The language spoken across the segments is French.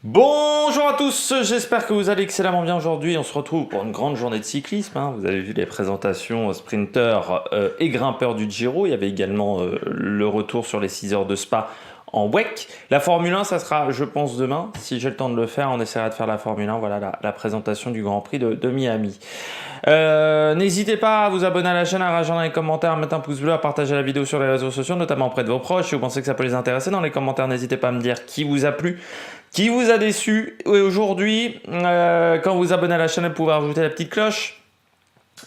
Bonjour à tous, j'espère que vous allez excellemment bien aujourd'hui. On se retrouve pour une grande journée de cyclisme. Vous avez vu les présentations sprinteurs et grimpeurs du Giro. Il y avait également le retour sur les 6 heures de Spa en WEC. La Formule 1, ça sera, je pense, demain. Si j'ai le temps de le faire, on essaiera de faire la Formule 1. Voilà la présentation du Grand Prix de Miami. N'hésitez pas à vous abonner à la chaîne, à réagir dans les commentaires, à mettre un pouce bleu, à partager la vidéo sur les réseaux sociaux, notamment auprès de vos proches. Si vous pensez que ça peut les intéresser, dans les commentaires, n'hésitez pas à me dire qui vous a plu, qui vous a déçu. Et aujourd'hui, quand vous vous abonnez à la chaîne, vous pouvez rajouter la petite cloche.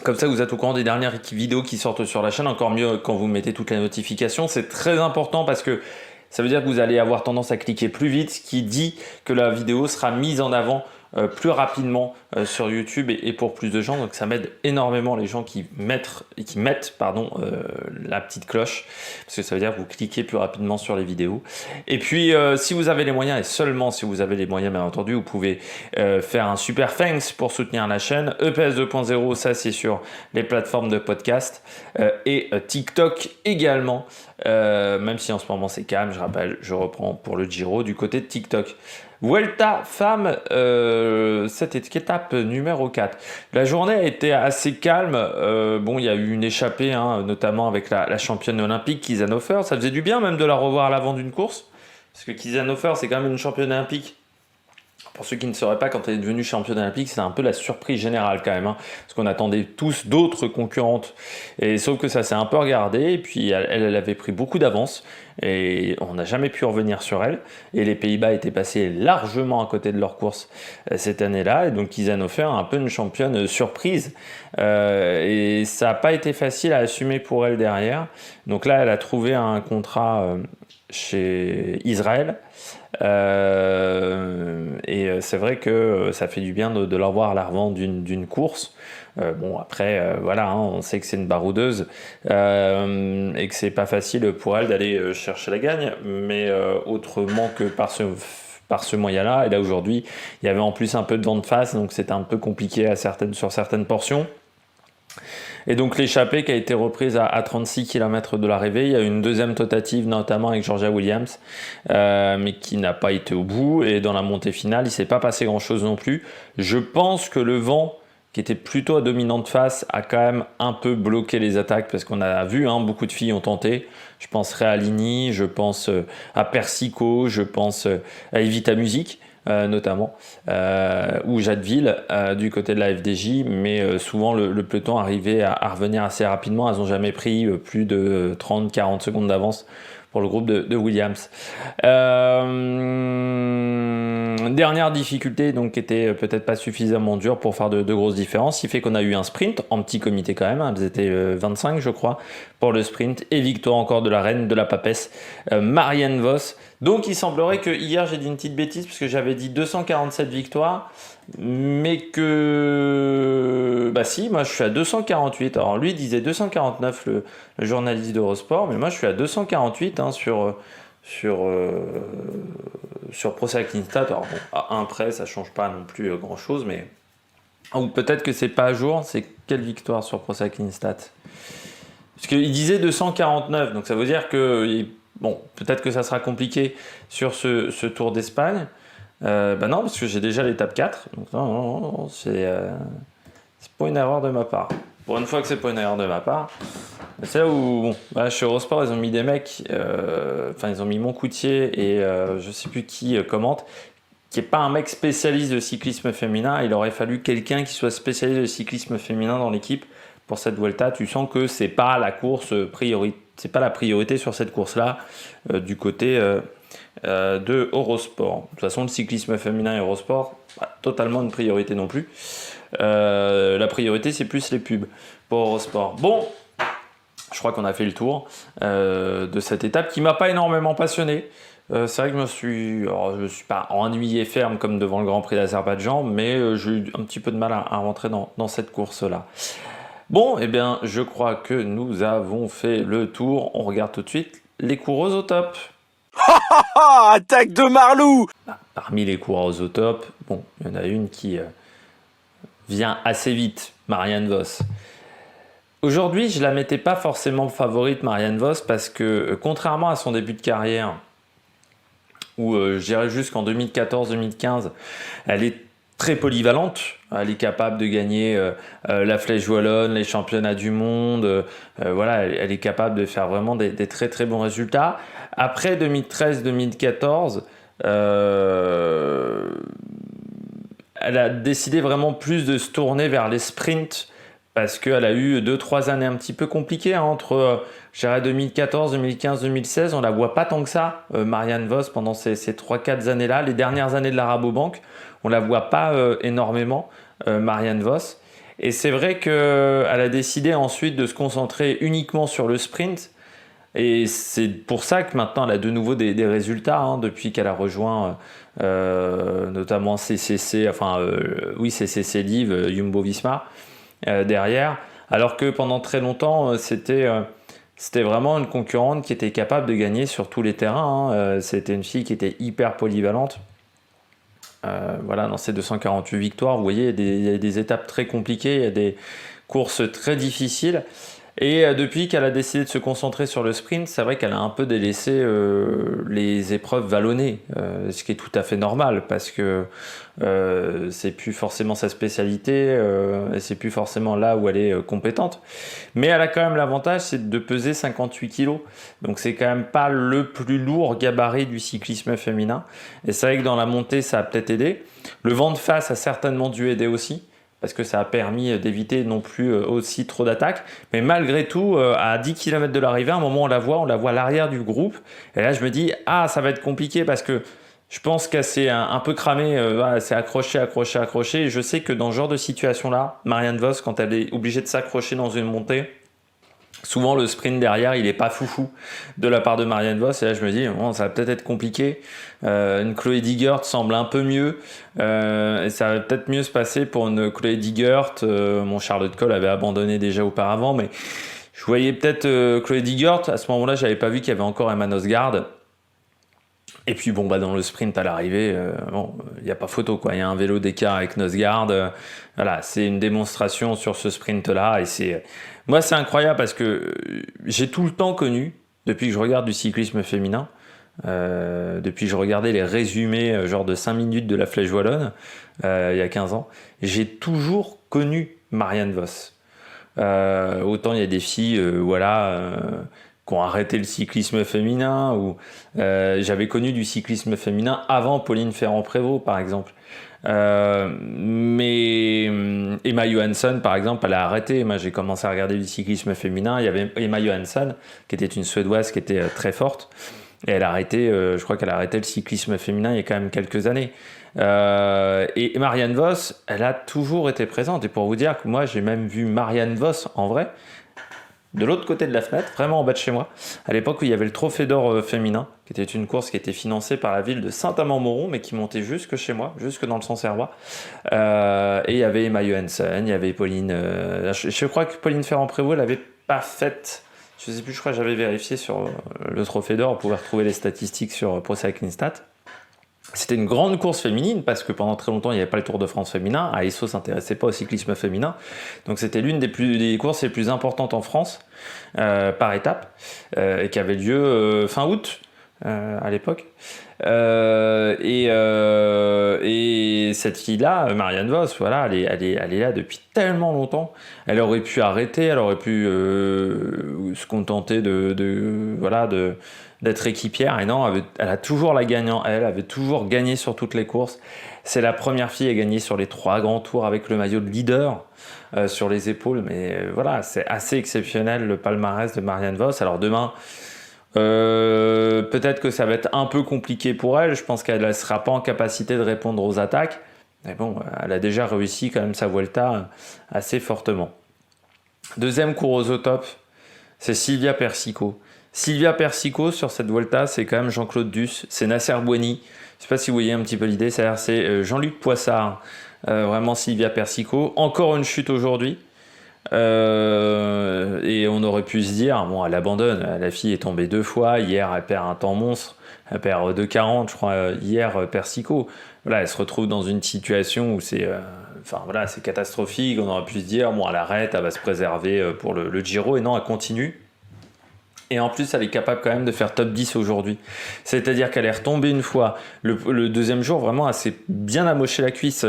Comme ça, vous êtes au courant des dernières vidéos qui sortent sur la chaîne. Encore mieux quand vous mettez toutes les notifications. C'est très important parce que ça veut dire que vous allez avoir tendance à cliquer plus vite, ce qui dit que la vidéo sera mise en avant plus rapidement sur YouTube et pour plus de gens. Donc ça m'aide énormément les gens qui mettent la petite cloche, parce que ça veut dire que vous cliquez plus rapidement sur les vidéos. Et puis si vous avez les moyens, et seulement si vous avez les moyens bien entendu, vous pouvez faire un super thanks pour soutenir la chaîne. EPS 2.0, ça c'est sur les plateformes de podcast et TikTok également. Même si en ce moment c'est calme, je rappelle, je reprends pour le Giro du côté de TikTok. Vuelta Femmes, cette étape numéro 4. La journée a été assez calme. Bon, il y a eu une échappée, notamment avec la championne olympique Kiesenhofer. Ça faisait du bien même de la revoir à l'avant d'une course. Parce que Kiesenhofer, c'est quand même une championne olympique. Pour ceux qui ne sauraient pas, quand elle est devenue championne olympique, c'est un peu la surprise générale quand même. Parce qu'on attendait tous d'autres concurrentes. Et sauf que ça s'est un peu regardé. Et puis elle avait pris beaucoup d'avance. Et on n'a jamais pu revenir sur elle. Et les Pays-Bas étaient passés largement à côté de leur course cette année-là. Et donc Kiesenhofer, un peu une championne surprise. Et ça n'a pas été facile à assumer pour elle derrière. Donc là, elle a trouvé un contrat chez Israël. Et c'est vrai que ça fait du bien de la revoir à l'avant d'une course. Bon après voilà, on sait que c'est une baroudeuse et que c'est pas facile pour elle d'aller chercher la gagne, mais autrement que par ce moyen-là. Et là aujourd'hui, il y avait en plus un peu de vent de face, donc c'était un peu compliqué sur certaines portions. Et donc l'échappée qui a été reprise à 36 km de l'arrivée. Il y a eu une deuxième tentative notamment avec Georgia Williams, mais qui n'a pas été au bout. Et dans la montée finale, il ne s'est pas passé grand-chose non plus. Je pense que le vent, qui était plutôt à dominante face, a quand même un peu bloqué les attaques, parce qu'on a vu, beaucoup de filles ont tenté. Je penserai à Lini, je pense à Persico, je pense à Evita Music. Notamment, ou Jadeville du côté de la FDJ, mais souvent le peloton arrivait à revenir assez rapidement. Elles n'ont jamais pris plus de 30-40 secondes d'avance pour le groupe de Williams. Dernière difficulté, donc, qui était peut-être pas suffisamment dure pour faire de grosses différences, qui fait qu'on a eu un sprint en petit comité quand même. Elles étaient 25 je crois pour le sprint, et victoire encore de la reine de la papesse, Marianne Vos. Donc il semblerait que hier j'ai dit une petite bêtise, parce que j'avais dit 247 victoires, mais que bah si, moi je suis à 248. Alors lui disait 249, le journaliste d'Eurosport, mais moi je suis à 248 sur Pro Cycling Stats. Alors bon, à un près ça change pas non plus grand chose, mais ou peut-être que c'est pas à jour. C'est quelle victoire sur Pro Cycling Stats? Parce qu'il disait 249, donc ça veut dire que bon, peut-être que ça sera compliqué sur ce Tour d'Espagne. Bah non, parce que j'ai déjà l'étape 4. Donc non, c'est pas une erreur de ma part. Pour une fois que c'est pas une erreur de ma part. C'est là où, bon, bah, chez Eurosport, ils ont mis des mecs, ils ont mis Moncoutier et je sais plus qui commente, qui n'est pas un mec spécialiste de cyclisme féminin. Il aurait fallu quelqu'un qui soit spécialiste de cyclisme féminin dans l'équipe pour cette Vuelta. Tu sens que c'est pas la course c'est pas la priorité sur cette course-là du côté de Eurosport. De toute façon, le cyclisme féminin et Eurosport, pas totalement une priorité non plus. La priorité, c'est plus les pubs pour Eurosport. Bon, je crois qu'on a fait le tour de cette étape qui m'a pas énormément passionné. C'est vrai que je me suis pas ennuyé ferme comme devant le Grand Prix d'Azerbaïdjan, mais j'ai eu un petit peu de mal à rentrer dans cette course-là. Bon, eh bien, je crois que nous avons fait le tour. On regarde tout de suite les coureuses au top. Attaque de Marlou! Parmi les coureuses au top, bon, il y en a une qui vient assez vite, Marianne Vos. Aujourd'hui, je la mettais pas forcément favorite, Marianne Vos, parce que contrairement à son début de carrière, où je dirais jusqu'en 2014-2015, elle est très polyvalente. Elle est capable de gagner la Flèche Wallonne, les championnats du monde. Voilà, elle est capable de faire vraiment des très très bons résultats. Après 2013-2014, elle a décidé vraiment plus de se tourner vers les sprints parce qu'elle a eu 2-3 années un petit peu compliquées entre, je dirais 2014, 2015, 2016. On la voit pas tant que ça, Marianne Vos, pendant ces 3-4 années-là. Les dernières années de la Rabobank, on la voit pas énormément, Marianne Vos. Et c'est vrai qu'elle a décidé ensuite de se concentrer uniquement sur le sprint. Et c'est pour ça que maintenant elle a de nouveau des résultats depuis qu'elle a rejoint notamment CCC, CCC Live, Jumbo Visma derrière. Alors que pendant très longtemps c'était vraiment une concurrente qui était capable de gagner sur tous les terrains. C'était une fille qui était hyper polyvalente. Dans ces 248 victoires, vous voyez, il y a des étapes très compliquées, il y a des courses très difficiles. Et depuis qu'elle a décidé de se concentrer sur le sprint, c'est vrai qu'elle a un peu délaissé les épreuves vallonnées, ce qui est tout à fait normal parce que c'est plus forcément sa spécialité et c'est plus forcément là où elle est compétente. Mais elle a quand même l'avantage, c'est de peser 58 kilos. Donc c'est quand même pas le plus lourd gabarit du cyclisme féminin. Et c'est vrai que dans la montée, ça a peut-être aidé. Le vent de face a certainement dû aider aussi, parce que ça a permis d'éviter non plus aussi trop d'attaques. Mais malgré tout, à 10 km de l'arrivée, à un moment on la voit à l'arrière du groupe. Et là, je me dis, ça va être compliqué parce que je pense qu'elle s'est un peu cramée, elle s'est accrochée. Et je sais que dans ce genre de situation-là, Marianne Vos, quand elle est obligée de s'accrocher dans une montée, souvent le sprint derrière, il est pas foufou de la part de Marianne Vos. Et là, je me dis, ça va peut-être être compliqué. Une Chloé Digert semble un peu mieux. Et ça va peut-être mieux se passer pour une Chloé Digert. Mon Charlotte Cole avait abandonné déjà auparavant. Mais je voyais peut-être Chloé Digert. À ce moment-là, j'avais pas vu qu'il y avait encore Emma Nosgard. Et puis dans le sprint à l'arrivée, il n'y a pas photo quoi. Il y a un vélo d'écart avec Nosgard. Voilà, c'est une démonstration sur ce sprint-là. Et moi, c'est incroyable parce que j'ai tout le temps connu, depuis que je regarde du cyclisme féminin, depuis que je regardais les résumés genre de 5 minutes de la Flèche Wallonne, il y a 15 ans, j'ai toujours connu Marianne Vos. Autant il y a des filles, qui ont arrêté le cyclisme féminin, ou j'avais connu du cyclisme féminin avant Pauline Ferrand-Prévot par exemple. Mais Emma Johansson par exemple, elle a arrêté. Moi j'ai commencé à regarder du cyclisme féminin, il y avait Emma Johansson qui était une Suédoise qui était très forte, et elle a arrêté, je crois qu'elle a arrêté le cyclisme féminin il y a quand même quelques années. Et Marianne Vos, elle a toujours été présente, et pour vous dire que moi j'ai même vu Marianne Vos en vrai de l'autre côté de la fenêtre, vraiment en bas de chez moi, à l'époque où il y avait le Trophée d'Or féminin, qui était une course qui était financée par la ville de Saint-Amand-Montrond, mais qui montait jusque chez moi, jusque dans le Sancerrois. Et il y avait Emma Johansson, il y avait Pauline... je crois que Pauline Ferrand-Prévot, elle l'avait pas faite. Je sais plus, je crois que j'avais vérifié sur le Trophée d'Or, on pouvait retrouver les statistiques sur Pro Cycling Stats. C'était une grande course féminine parce que pendant très longtemps il n'y avait pas le Tour de France féminin. ASO s'intéressait pas au cyclisme féminin, donc c'était l'une des courses les plus importantes en France par étape, et qui avait lieu fin août à l'époque. Et cette fille-là, Marianne Vos, voilà, elle est là depuis tellement longtemps. Elle aurait pu arrêter, elle aurait pu se contenter d'être équipière, et non, elle a toujours la gagnant, elle avait toujours gagné sur toutes les courses. C'est la première fille à gagner sur les 3 grands tours avec le maillot de leader sur les épaules, mais voilà, c'est assez exceptionnel le palmarès de Marianne Vos. Alors demain, peut-être que ça va être un peu compliqué pour elle, je pense qu'elle ne sera pas en capacité de répondre aux attaques, mais bon, elle a déjà réussi quand même sa Vuelta assez fortement. Deuxième coureuse au top, c'est Silvia Persico. Silvia Persico sur cette Vuelta, c'est quand même Jean-Claude Duss, c'est Nasser Bouhanni. Je ne sais pas si vous voyez un petit peu l'idée, c'est Jean-Luc Poissard, vraiment Silvia Persico. Encore une chute aujourd'hui. Et on aurait pu se dire, elle abandonne, la fille est tombée 2 fois, hier elle perd un temps monstre, elle perd 2,40 je crois hier, Persico. Voilà, elle se retrouve dans une situation où c'est catastrophique, on aurait pu se dire, elle arrête, elle va se préserver pour le Giro, et non, elle continue. Et en plus, elle est capable quand même de faire top 10 aujourd'hui. C'est-à-dire qu'elle est retombée une fois. Le deuxième jour, vraiment, elle s'est bien amoché la cuisse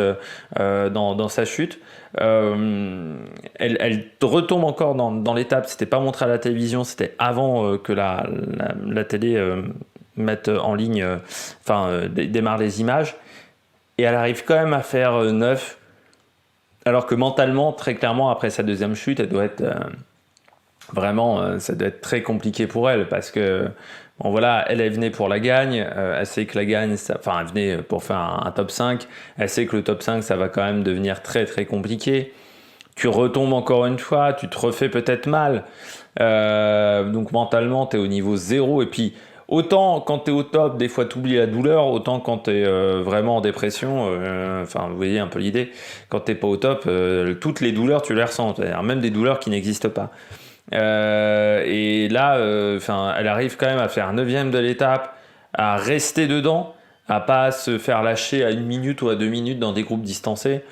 dans sa chute. Elle retombe encore dans l'étape. C'était pas montré à la télévision, c'était avant que la télé mette en ligne, démarre les images. Et elle arrive quand même à faire 9. Alors que mentalement, très clairement, après sa deuxième chute, elle doit être... Vraiment, ça doit être très compliqué pour elle parce que, bon voilà, elle venait pour la gagne, elle sait que la gagne, elle venait pour faire un top 5, elle sait que le top 5, ça va quand même devenir très très compliqué. Tu retombes encore une fois, tu te refais peut-être mal, donc mentalement, tu es au niveau 0 et puis autant quand tu es au top, des fois tu oublies la douleur, autant quand tu es vraiment en dépression, vous voyez un peu l'idée, quand tu n'es pas au top, toutes les douleurs tu les ressens, c'est-à-dire même des douleurs qui n'existent pas. Et là, elle arrive quand même à faire 9e de l'étape, à rester dedans, à pas se faire lâcher à 1 minute ou à 2 minutes dans des groupes distancés.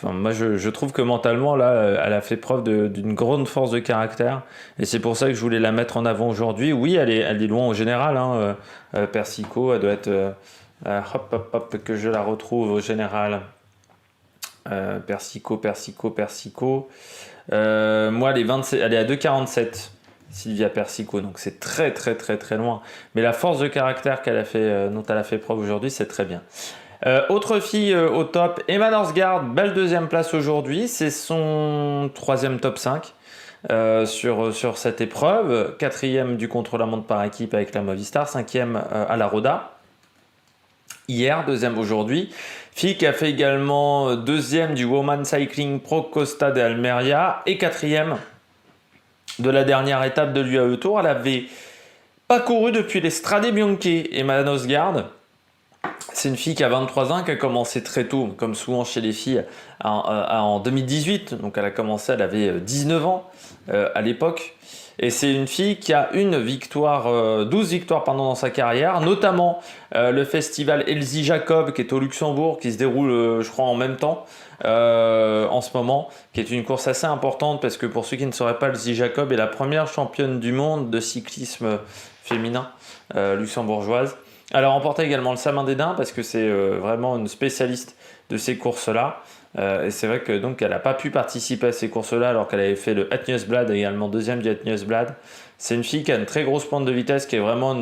Moi, je trouve que mentalement, là, elle a fait preuve d'une grande force de caractère. Et c'est pour ça que je voulais la mettre en avant aujourd'hui. Oui, elle est loin au général. Persico, elle doit être... hop, que je la retrouve au général. Persico. Moi, elle est à 2,47, Sylvia Persico, donc c'est très très très très loin. Mais la force de caractère dont elle a fait preuve aujourd'hui, c'est très bien. Autre fille au top, Emma Norsgaard, belle 2e place aujourd'hui, c'est son 3e top 5 sur cette épreuve, 4e du contre-la-montre par équipe avec la Movistar, 5e à la Roda. Hier, 2e aujourd'hui. Fille qui a fait également 2e du Woman Cycling Pro Costa de Almeria et 4e de la dernière étape de l'UAE Tour. Elle avait pas couru depuis les Strade Bianche, Emma Norsgaard. C'est une fille qui a 23 ans, qui a commencé très tôt, comme souvent chez les filles, en 2018. Donc elle avait 19 ans à l'époque. Et c'est une fille qui a 12 victoires dans sa carrière, notamment le festival Elsie Jacob qui est au Luxembourg, qui se déroule je crois en même temps en ce moment, qui est une course assez importante parce que pour ceux qui ne sauraient pas, Elsie Jacob est la première championne du monde de cyclisme féminin luxembourgeoise. Elle a remporté également le Samin des Dins parce que c'est vraiment une spécialiste de ces courses-là. Et c'est vrai que donc elle n'a pas pu participer à ces courses-là alors qu'elle avait fait le Het Nieuwsblad, également 2e du Het Nieuwsblad. C'est une fille qui a une très grosse pointe de vitesse, qui est vraiment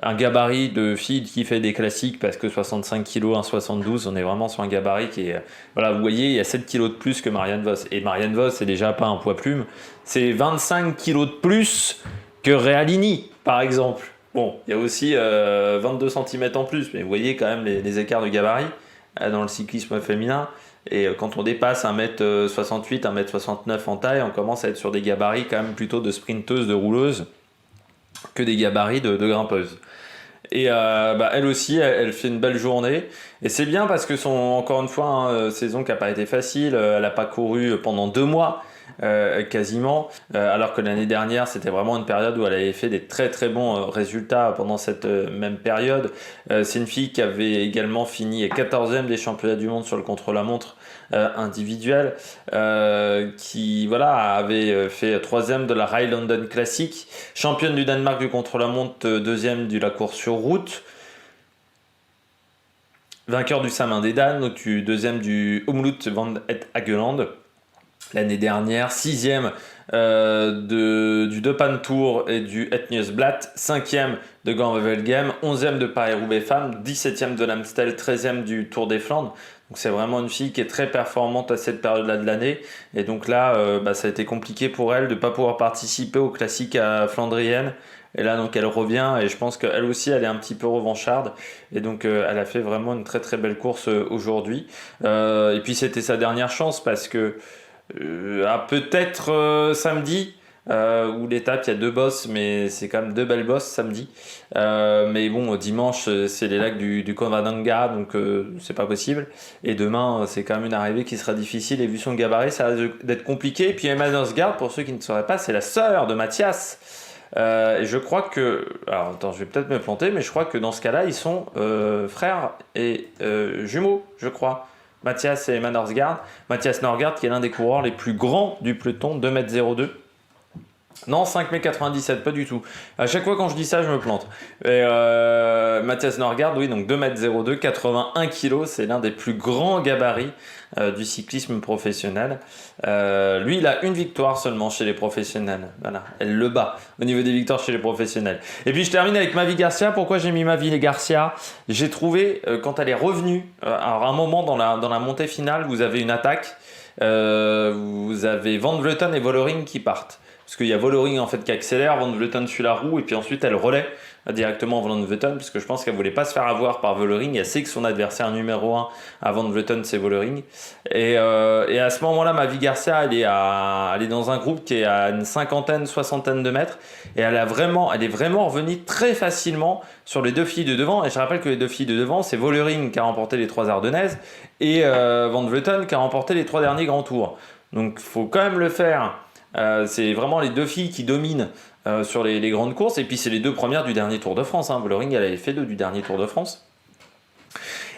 un gabarit de fille qui fait des classiques parce que 65 kg, 1,72, on est vraiment sur un gabarit qui est... Voilà, vous voyez, il y a 7 kg de plus que Marianne Vos. Et Marianne Vos, c'est déjà pas un poids plume. C'est 25 kg de plus que Realini, par exemple. Bon, il y a aussi 22 cm en plus, mais vous voyez quand même les écarts de gabarit dans le cyclisme féminin. Et quand on dépasse 1m68, 1m69 en taille, on commence à être sur des gabarits quand même plutôt de sprinteuses, de rouleuses, que des gabarits de grimpeuses. Et elle aussi, elle fait une belle journée. Et c'est bien parce que encore une fois, saison qui n'a pas été facile, elle n'a pas couru pendant 2 mois. Quasiment, alors que l'année dernière c'était vraiment une période où elle avait fait des très très bons résultats pendant cette même période. C'est une fille qui avait également fini 14e des championnats du monde sur le contre-la-montre individuel, qui avait fait 3e de la Rye London Classic, championne du Danemark du contre-la-montre, 2e de la course sur route, vainqueur du Samin des Danes, donc 2e du Omloop van het Hageland l'année dernière, 6e du Depan Tour et du Het Nieuwsblad, 5e de Gand-Wevelgem, 11e de Paris-Roubaix Femmes, 17e de l'Amstel, 13e du Tour des Flandres. Donc c'est vraiment une fille qui est très performante à cette période-là de l'année. Et donc là, ça a été compliqué pour elle de ne pas pouvoir participer au classique flandrienne. Et là, donc elle revient et je pense qu'elle aussi, elle est un petit peu revancharde. Et donc elle a fait vraiment une très très belle course aujourd'hui. Et puis c'était sa dernière chance parce que peut-être samedi, où l'étape, il y a 2 bosses, mais c'est quand même 2 belles bosses samedi. Mais bon, dimanche, c'est les lacs du Konradanga, donc c'est pas possible. Et demain, c'est quand même une arrivée qui sera difficile. Et vu son gabarit, ça risque d'être compliqué. Et puis Emma Norsgaard, pour ceux qui ne sauraient pas, c'est la sœur de Mathias. Et je crois que... Alors attends, je vais peut-être me planter, mais je crois que dans ce cas-là, ils sont frères et jumeaux, je crois. Mathias et Emma Norsgaard. Mathias Norsgaard qui est l'un des coureurs les plus grands du peloton, 2,02 m. Non, 5 mai 97, pas du tout. À chaque fois quand je dis ça, je me plante. Et Mathias Norgard, oui, donc 2,02 m, 81 kg, c'est l'un des plus grands gabarits du cyclisme professionnel. Lui, il a une victoire seulement chez les professionnels. Voilà, elle le bat au niveau des victoires chez les professionnels. Et puis je termine avec Mavi Garcia. Pourquoi j'ai mis Mavi Garcia? J'ai trouvé, quand elle est revenue, alors à un moment dans la montée finale, vous avez une attaque, vous avez Van Vleuten et Vollering qui partent. Parce qu'il y a Vollering en fait qui accélère, Van Vleuten suit la roue et puis ensuite elle relaie directement Van Vleuten, puisque je pense qu'elle voulait pas se faire avoir par Vollering. Elle sait que son adversaire numéro 1 à Van Vleuten c'est Vollering. Et à ce moment-là, Mavi Garcia, elle est dans un groupe qui est à une cinquantaine, soixantaine de mètres, et elle est vraiment revenue très facilement sur les deux filles de devant. Et je rappelle que les deux filles de devant, c'est Vollering qui a remporté les 3 Ardennaises et Van Vleuten qui a remporté les 3 derniers grands tours. Donc il faut quand même le faire. C'est vraiment les deux filles qui dominent sur les grandes courses, et puis c'est les 2 premières du dernier Tour de France. Vollering, elle avait fait 2 du dernier Tour de France.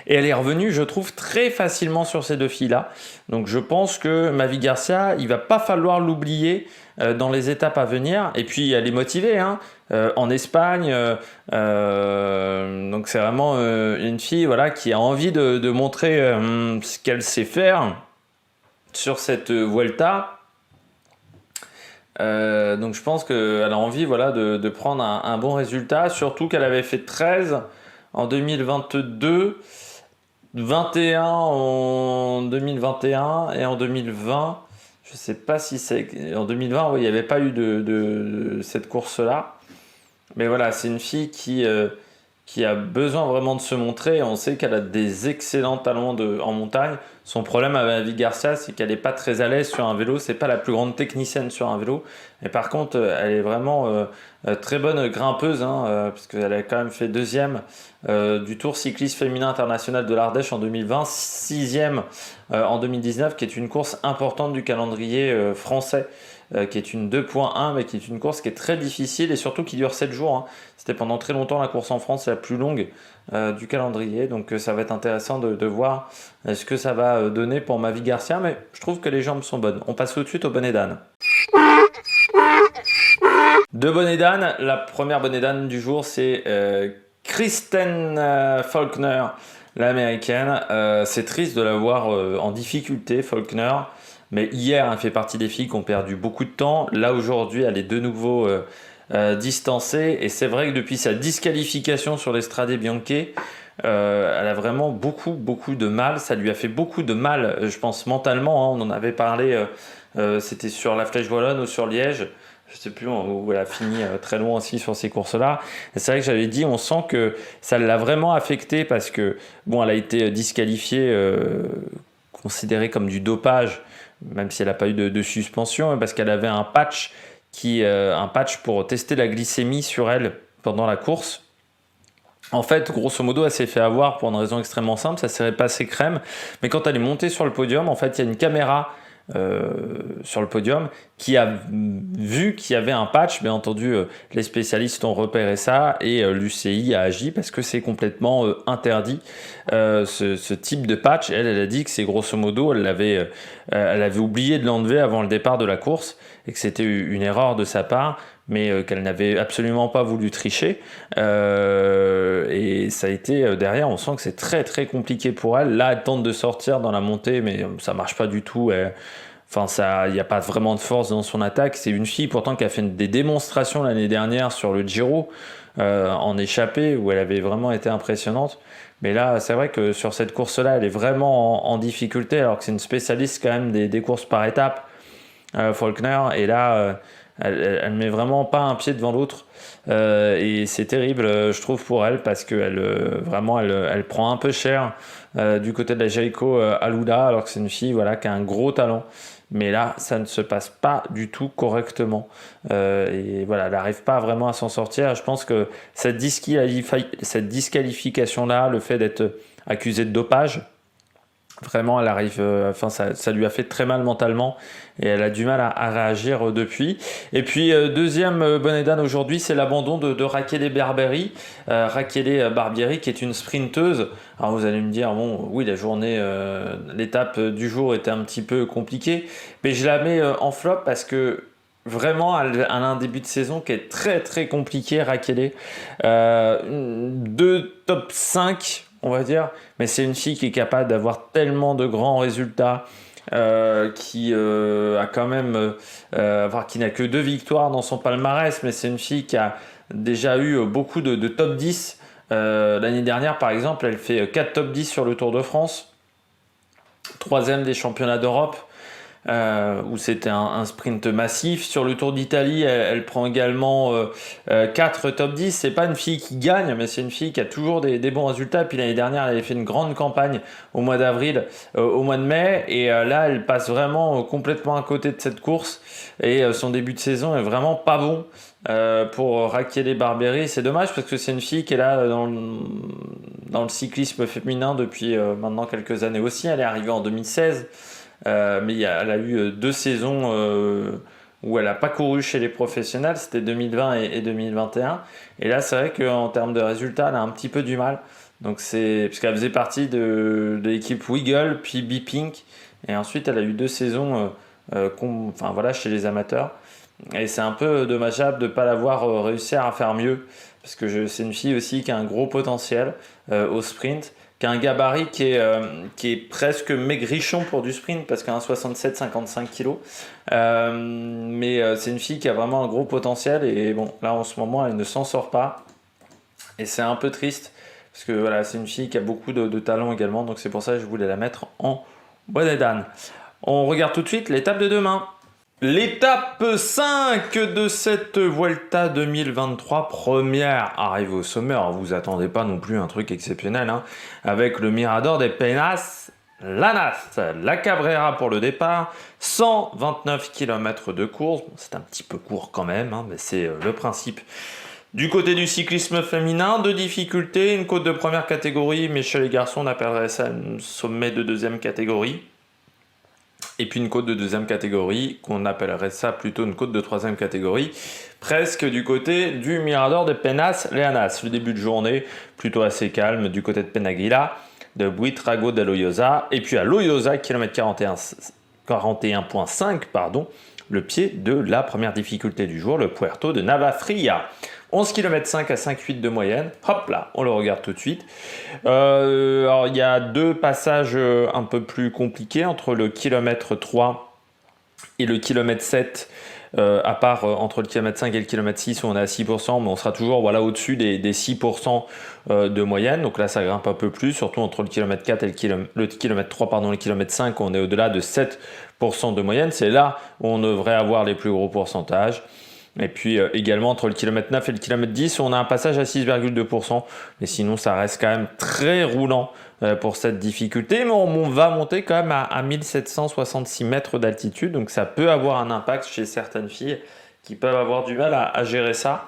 Et elle est revenue, je trouve, très facilement sur ces 2 filles-là. Donc je pense que Mavi Garcia, il va pas falloir l'oublier dans les étapes à venir. Et puis elle est motivée en Espagne. Donc c'est vraiment une fille qui a envie de montrer ce qu'elle sait faire sur cette Vuelta. Donc je pense qu'elle a envie de prendre un bon résultat, surtout qu'elle avait fait 13 en 2022, 21 en 2021 et en 2020. Je sais pas si c'est en 2020, oui, il n'y avait pas eu de cette course-là. Mais voilà, c'est une fille qui a besoin vraiment de se montrer. On sait qu'elle a des excellents talents en montagne. Son problème avec Mavi Garcia, c'est qu'elle n'est pas très à l'aise sur un vélo. C'est pas la plus grande technicienne sur un vélo. Mais par contre, elle est vraiment très bonne grimpeuse, puisqu'elle a quand même fait 2e du Tour cycliste féminin international de l'Ardèche en 2020, 6e en 2019, qui est une course importante du calendrier français. Qui est une 2.1, mais qui est une course qui est très difficile et surtout qui dure 7 jours. C'était pendant très longtemps la course en France la plus longue du calendrier, donc ça va être intéressant de voir ce que ça va donner pour Mavi Garcia, mais je trouve que les jambes sont bonnes. On passe tout de suite au bonnet d'âne. 2 bonnets d'âne. La première bonnet d'âne du jour, c'est Kristen Faulkner, l'américaine. C'est triste de la voir en difficulté, Faulkner. Mais hier, elle fait partie des filles qui ont perdu beaucoup de temps. Là, aujourd'hui, elle est de nouveau distancée. Et c'est vrai que depuis sa disqualification sur l'Estrade Bianche, elle a vraiment beaucoup de mal. Ça lui a fait beaucoup de mal, je pense, mentalement. On en avait parlé, c'était sur la Flèche Wallonne ou sur Liège. Je ne sais plus où elle a fini très loin aussi sur ces courses-là. Et c'est vrai que j'avais dit, on sent que ça l'a vraiment affectée parce que, bon, elle a été disqualifiée, considérée comme du dopage, même si elle n'a pas eu de suspension, parce qu'elle avait un patch pour tester la glycémie sur elle pendant la course. En fait, grosso modo, elle s'est fait avoir pour une raison extrêmement simple, ça s'est passé crème, mais quand elle est montée sur le podium, en fait, il y a une caméra sur le podium qui a vu qu'il y avait un patch. Bien entendu, les spécialistes ont repéré ça et l'UCI a agi parce que c'est complètement interdit ce type de patch. Elle a dit que c'est grosso modo, elle avait oublié de l'enlever avant le départ de la course et que c'était une erreur de sa part, mais qu'elle n'avait absolument pas voulu tricher. Et ça a été derrière, on sent que c'est très très compliqué pour elle. Là, elle tente de sortir dans la montée, mais ça marche pas du tout. Il n'y a pas vraiment de force dans son attaque. C'est une fille pourtant qui a fait des démonstrations l'année dernière sur le Giro en échappée, où elle avait vraiment été impressionnante. Mais là, c'est vrai que sur cette course-là, elle est vraiment en difficulté, alors que c'est une spécialiste quand même des courses par étapes, Faulkner. Et là, elle met vraiment pas un pied devant l'autre. Et c'est terrible, je trouve, pour elle, parce qu'elle vraiment elle prend un peu cher du côté de la Jericho Alula, alors que c'est une fille qui a un gros talent. Mais là, ça ne se passe pas du tout correctement. Et voilà, elle n'arrive pas vraiment à s'en sortir. Je pense que cette disqualification-là, le fait d'être accusée de dopage, vraiment, elle arrive. Ça lui a fait très mal mentalement et elle a du mal à réagir depuis. Et puis, deuxième bonnet d'âne aujourd'hui, c'est l'abandon de Rachele Barbieri. Rachele Barbieri, qui est une sprinteuse. Alors, vous allez me dire, bon, oui, l'étape du jour était un petit peu compliquée, mais je la mets en flop parce que Vraiment, elle a un début de saison qui est très très compliqué, Rakele. Deux top 5, on va dire, mais c'est une fille qui est capable d'avoir tellement de grands résultats, qui a quand même, qui n'a que 2 victoires dans son palmarès, mais c'est une fille qui a déjà eu beaucoup de top 10. L'année dernière, par exemple, elle fait 4 top 10 sur le Tour de France, troisième des championnats d'Europe. Où c'était un sprint massif. Sur le Tour d'Italie, elle prend également 4 top 10. C'est pas une fille qui gagne, mais c'est une fille qui a toujours des bons résultats. Puis l'année dernière, elle avait fait une grande campagne au mois d'avril, au mois de mai. Et là, elle passe vraiment complètement à côté de cette course. Et son début de saison est vraiment pas bon. Pour Rakele Barbieri, c'est dommage parce que c'est une fille qui est là dans le cyclisme féminin depuis maintenant quelques années aussi. Elle est arrivée en 2016. Mais elle a eu 2 saisons où elle n'a pas couru chez les professionnels, c'était 2020 et 2021. Et là, c'est vrai qu'en termes de résultats, elle a un petit peu du mal. Donc parce qu'elle faisait partie de l'équipe Wiggle, puis B-Pink. Et ensuite, elle a eu 2 saisons chez les amateurs. Et c'est un peu dommageable de ne pas l'avoir réussi à faire mieux. Parce que c'est une fille aussi qui a un gros potentiel au sprint, qui a un gabarit qui est presque maigrichon pour du sprint parce qu'elle a un 67-55 kg. Mais c'est une fille qui a vraiment un gros potentiel et bon, là en ce moment elle ne s'en sort pas. Et c'est un peu triste parce que voilà, c'est une fille qui a beaucoup de talent également. Donc c'est pour ça que je voulais la mettre en bonnet d'âne. On regarde tout de suite l'étape de demain. L'étape 5 de cette Vuelta 2023, première arrivée au sommet. Alors vous attendez pas non plus un truc exceptionnel, hein, avec le Mirador des Penas Lanas, la Cabrera pour le départ, 129 km de course. Bon, c'est un petit peu court quand même, hein, mais c'est le principe. Du côté du cyclisme féminin, de difficulté, une côte de première catégorie, mais chez les garçons on appellerait ça un sommet de deuxième catégorie. Et puis une côte de deuxième catégorie, qu'on appellerait ça plutôt une côte de troisième catégorie, presque du côté du Mirador de Penas Leanas. Le début de journée, plutôt assez calme du côté de Penagila, de Buitrago de Loyosa, et puis à Loyosa, kilomètre 41.5, le pied de la première difficulté du jour, le Puerto de Navafria. 11 km 5 à 5,8 de moyenne. Hop là, on le regarde tout de suite. Alors il y a 2 passages un peu plus compliqués entre le kilomètre 3 et le kilomètre 7. À part entre le kilomètre 5 et le kilomètre 6 où on est à 6%, mais on sera toujours au-dessus des 6% de moyenne. Donc là, ça grimpe un peu plus, surtout entre le kilomètre 4 et le kilomètre 3, et le kilomètre 5, on est au-delà de 7% de moyenne. C'est là où on devrait avoir les plus gros pourcentages. Et puis également entre le kilomètre 9 et le kilomètre 10, on a un passage à 6,2%. Mais sinon, ça reste quand même très roulant pour cette difficulté. Mais on va monter quand même à 1766 mètres d'altitude. Donc ça peut avoir un impact chez certaines filles qui peuvent avoir du mal à gérer ça.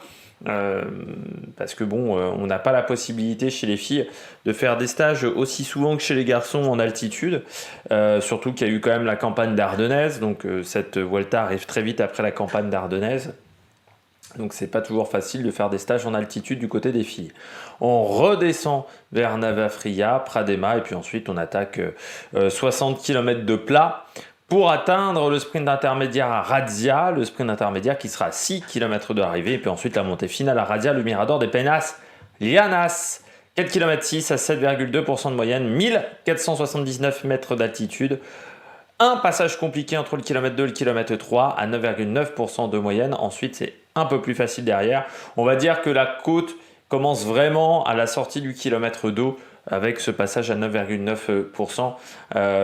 Parce que bon, on n'a pas la possibilité chez les filles de faire des stages aussi souvent que chez les garçons en altitude. Surtout qu'il y a eu quand même la campagne d'Ardennaise. Donc cette Vuelta arrive très vite après la campagne d'Ardennaise. Donc c'est pas toujours facile de faire des stages en altitude du côté des filles. On redescend vers Navafria, Pradema et puis ensuite on attaque 60 km de plat pour atteindre le sprint intermédiaire à Razia, le sprint intermédiaire qui sera à 6 km de l'arrivée et puis ensuite la montée finale à Razia, le Mirador des Penas Lianas. 4 km 6 à 7,2% de moyenne, 1479 mètres d'altitude. Un passage compliqué entre le kilomètre 2 et le kilomètre 3 à 9,9% de moyenne. Ensuite, c'est un peu plus facile derrière. On va dire que la côte commence vraiment à la sortie du kilomètre 2 avec ce passage à 9,9%.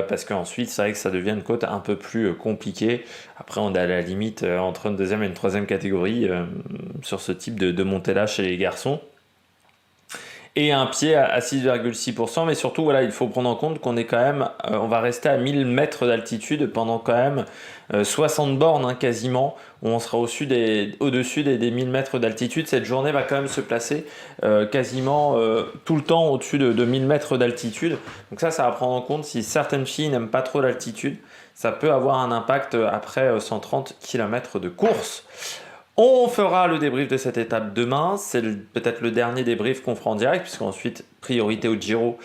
Parce qu'ensuite, c'est vrai que ça devient une côte un peu plus compliquée. Après, on est à la limite entre une deuxième et une troisième catégorie sur ce type de montée-là chez les garçons. Et un pied à 6,6%, mais surtout voilà, il faut prendre en compte qu'on est quand même, on va rester à 1000 mètres d'altitude pendant quand même 60 bornes hein, quasiment, où on sera au-dessus des 1000 mètres d'altitude. Cette journée va quand même se placer quasiment tout le temps au-dessus de 1000 mètres d'altitude. Donc ça va prendre en compte. Si certaines filles n'aiment pas trop l'altitude, ça peut avoir un impact après 130 km de course. On fera le débrief de cette étape demain. C'est peut-être le dernier débrief qu'on fera en direct, puisqu'ensuite, priorité au Giro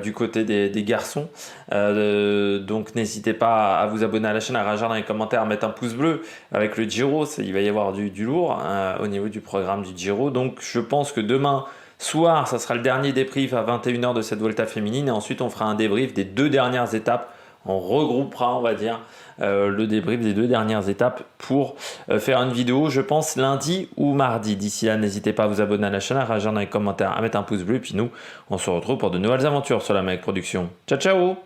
du côté des garçons. Donc n'hésitez pas à vous abonner à la chaîne, à réagir dans les commentaires, à mettre un pouce bleu avec le Giro. Il va y avoir du lourd au niveau du programme du Giro. Donc je pense que demain soir, ça sera le dernier débrief à 21h de cette Volta féminine. Et ensuite, on fera un débrief des 2 dernières étapes. On regroupera, on va dire, le débrief des 2 dernières étapes pour faire une vidéo, je pense, lundi ou mardi. D'ici là, n'hésitez pas à vous abonner à la chaîne, à réagir dans les commentaires, à mettre un pouce bleu. Et puis nous, on se retrouve pour de nouvelles aventures sur la Mec Production. Ciao, ciao!